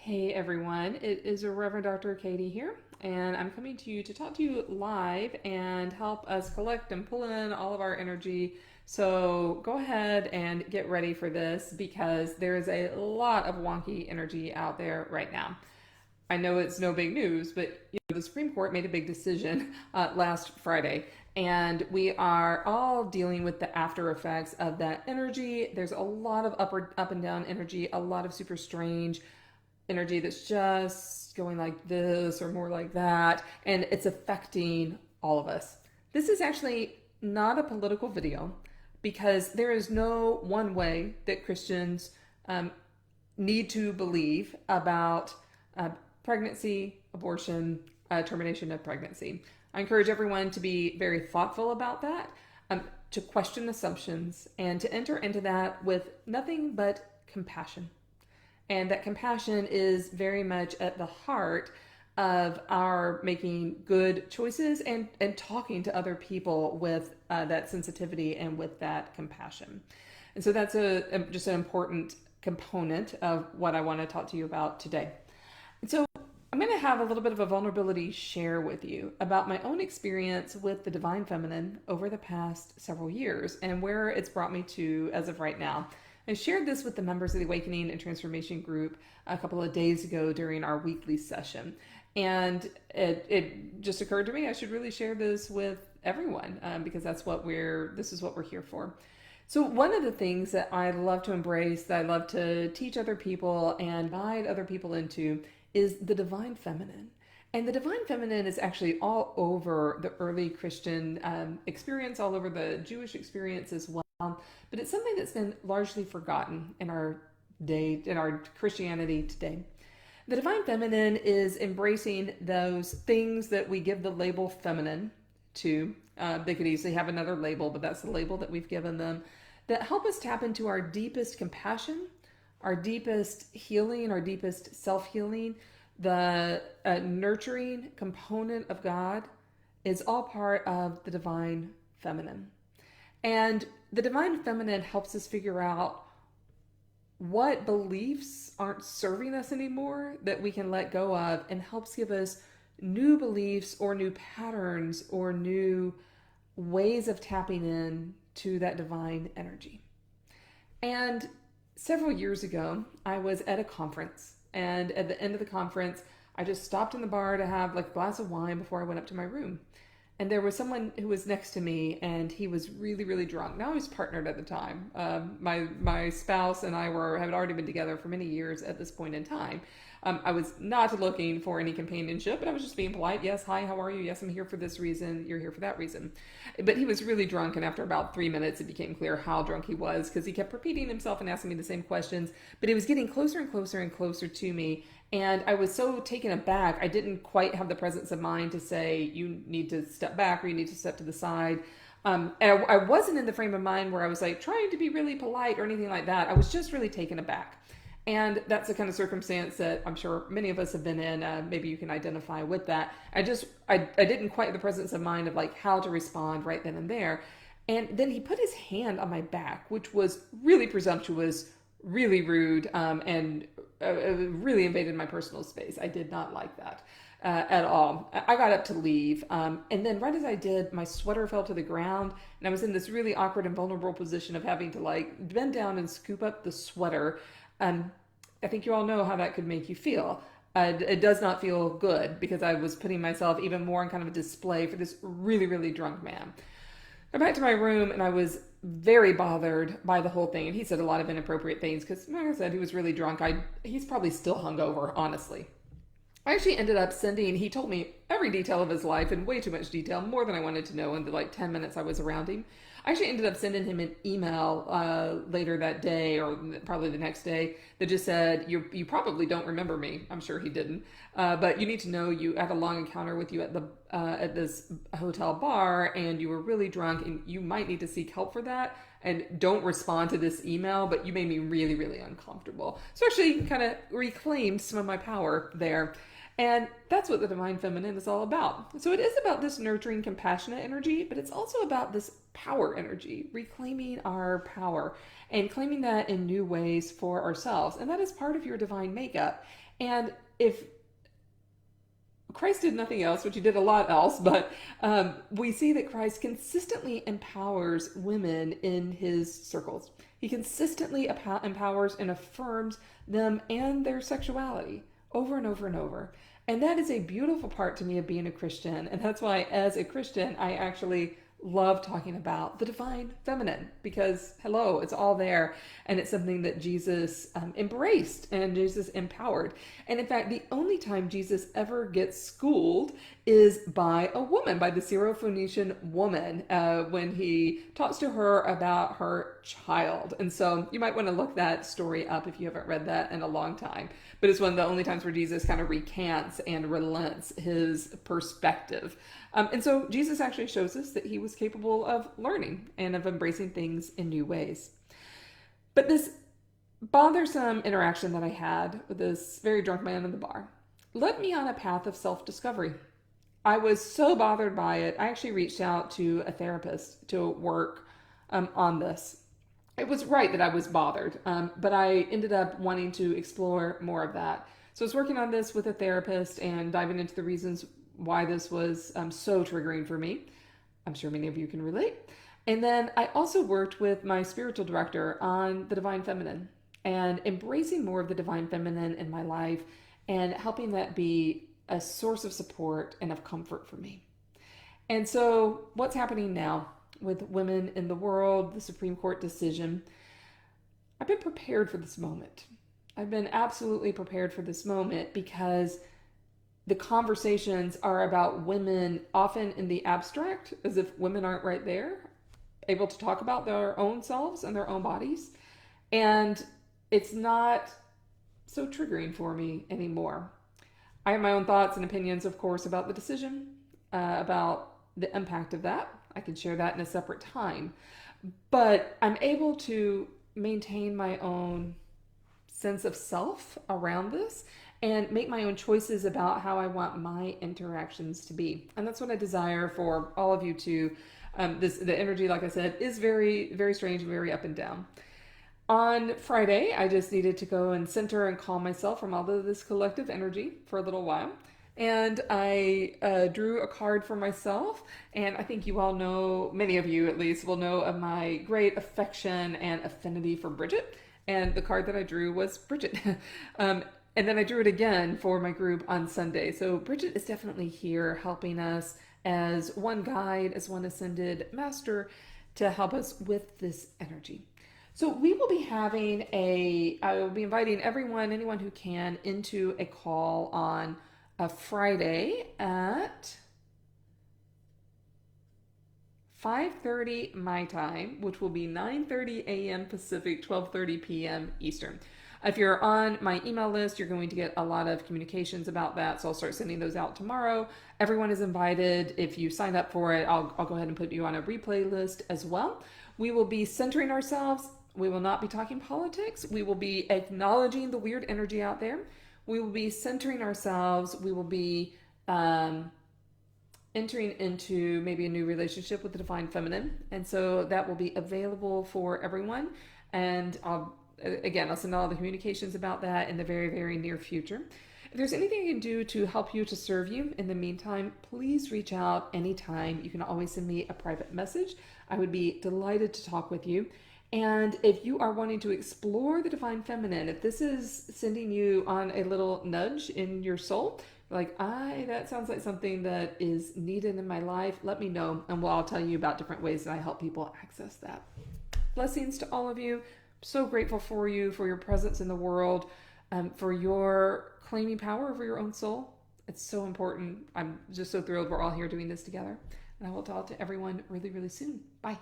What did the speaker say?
Hey everyone, it is Reverend Dr. Katie here, and I'm coming to you to talk to you live and help us collect and pull in all of our energy. So go ahead and get ready for this because there is a lot of wonky energy out there right now. I know it's no big news, but the Supreme Court made a big decision last Friday, and we are all dealing with the after effects of that energy. There's a lot of up and down energy, a lot of super strange energy that's just going like this or more like that, and it's affecting all of us. This is actually not a political video because there is no one way that Christians need to believe about uh, pregnancy, abortion, termination of pregnancy. I encourage everyone to be very thoughtful about that, to question assumptions, and to enter into that with nothing but compassion. And that compassion is very much at the heart of our making good choices and talking to other people with that sensitivity and with that compassion. And so that's just an important component of what I want to talk to you about today. And so I'm going to have a little bit of a vulnerability share with you about my own experience with the divine feminine over the past several years and where it's brought me to as of right now. I shared this with the members of the Awakening and Transformation group a couple of days ago during our weekly session. And it just occurred to me I should really share this with everyone because this is what we're here for. So one of the things that I love to embrace, that I love to teach other people and guide other people into is the divine feminine. And the divine feminine is actually all over the early Christian experience, all over the Jewish experience as well. But it's something that's been largely forgotten in our day, in our Christianity today. The divine feminine is embracing those things that we give the label feminine to. They could easily have another label, but that's the label that we've given them, that help us tap into our deepest compassion, our deepest healing, our deepest self-healing. The nurturing component of God is all part of the divine feminine. And the divine feminine helps us figure out what beliefs aren't serving us anymore that we can let go of, and helps give us new beliefs or new patterns or new ways of tapping in to that divine energy. And several years ago, I was at a conference, and at the end of the conference, I just stopped in the bar to have like a glass of wine before I went up to my room. And there was someone who was next to me, and he was really, really drunk. Now I was partnered at the time. My spouse and I had already been together for many years at this point in time. I was not looking for any companionship, but I was just being polite. Yes, hi, how are you? Yes, I'm here for this reason. You're here for that reason. But he was really drunk, and after about 3 minutes, it became clear how drunk he was because he kept repeating himself and asking me the same questions. But he was getting closer and closer and closer to me. And I was so taken aback, I didn't quite have the presence of mind to say, you need to step back or you need to step to the side. And I wasn't in the frame of mind where I was like trying to be really polite or anything like that. I was just really taken aback. And that's the kind of circumstance that I'm sure many of us have been in. Maybe you can identify with that. I didn't quite have the presence of mind of like how to respond right then and there. And then he put his hand on my back, which was really presumptuous, really rude, and really invaded my personal space. I did not like that at all. I got up to leave, and then right as I did, my sweater fell to the ground, and I was in this really awkward and vulnerable position of having to like bend down and scoop up the sweater. I think you all know how that could make you feel. It does not feel good because I was putting myself even more in kind of a display for this really, really drunk man. I got back to my room and I was very bothered by the whole thing. And he said a lot of inappropriate things because, like I said, he was really drunk. He's probably still hungover, honestly. I actually ended up he told me every detail of his life in way too much detail, more than I wanted to know in the like 10 minutes I was around him. I actually ended up sending him an email later that day or probably the next day that just said, you probably don't remember me. I'm sure he didn't. But you need to know you had a long encounter with you at this hotel bar and you were really drunk and you might need to seek help for that. And don't respond to this email, but you made me really, really uncomfortable. So actually kind of reclaimed some of my power there. And that's what the divine feminine is all about. So it is about this nurturing, compassionate energy, but it's also about this power energy, reclaiming our power and claiming that in new ways for ourselves. And that is part of your divine makeup. And if Christ did nothing else, which he did a lot else, but we see that Christ consistently empowers women in his circles. He consistently empowers and affirms them and their sexuality over and over and over. And that is a beautiful part to me of being a Christian. And that's why, as a Christian, I actually love talking about the divine feminine because, hello, it's all there. And it's something that Jesus embraced and Jesus empowered. And in fact, the only time Jesus ever gets schooled is by a woman, by the Syrophoenician woman, when he talks to her about her child. And so you might want to look that story up if you haven't read that in a long time. But it's one of the only times where Jesus kind of recants and relents his perspective. And so Jesus actually shows us that he was capable of learning and of embracing things in new ways. But this bothersome interaction that I had with this very drunk man in the bar led me on a path of self-discovery. I was so bothered by it, I actually reached out to a therapist to work on this. It was right that I was bothered, but I ended up wanting to explore more of that. So I was working on this with a therapist and diving into the reasons why this was so triggering for me. I'm sure many of you can relate. And then I also worked with my spiritual director on the divine feminine and embracing more of the divine feminine in my life and helping that be a source of support and of comfort for me. And so what's happening now with women in the world, the Supreme Court decision? I've been prepared for this moment. I've been absolutely prepared for this moment because the conversations are about women often in the abstract, as if women aren't right there, able to talk about their own selves and their own bodies. And it's not so triggering for me anymore. I have my own thoughts and opinions, of course, about the decision, about the impact of that. I can share that in a separate time. But I'm able to maintain my own sense of self around this and make my own choices about how I want my interactions to be. And that's what I desire for all of you too. The energy, like I said, is very, very strange and very up and down. On Friday, I just needed to go and center and calm myself from all of this collective energy for a little while. And I drew a card for myself. And I think you all know, many of you at least, will know of my great affection and affinity for Bridget. And the card that I drew was Bridget. And then I drew it again for my group on Sunday. So Bridget is definitely here helping us as one guide, as one ascended master to help us with this energy. So we will be having I will be inviting anyone who can, into a call on a Friday at 5:30 my time, which will be 9:30 a.m. Pacific, 12:30 p.m. Eastern. If you're on my email list, you're going to get a lot of communications about that, so I'll start sending those out tomorrow. Everyone is invited. If you sign up for it, I'll go ahead and put you on a replay list as well. We will be centering ourselves. We will not be talking politics. We will be acknowledging the weird energy out there. We will be centering ourselves. We will be entering into maybe a new relationship with the divine feminine. And so that will be available for everyone. And I'll send all the communications about that in the very, very near future. If there's anything I can do to help you, to serve you in the meantime, please reach out anytime. You can always send me a private message. I would be delighted to talk with you. And if you are wanting to explore the divine feminine, if this is sending you on a little nudge in your soul, like, that sounds like something that is needed in my life, let me know, and I'll tell you about different ways that I help people access that. Blessings to all of you. So grateful for you, for your presence in the world, for your claiming power over your own soul. It's so important. I'm just so thrilled we're all here doing this together. And I will talk to everyone really, really soon. Bye.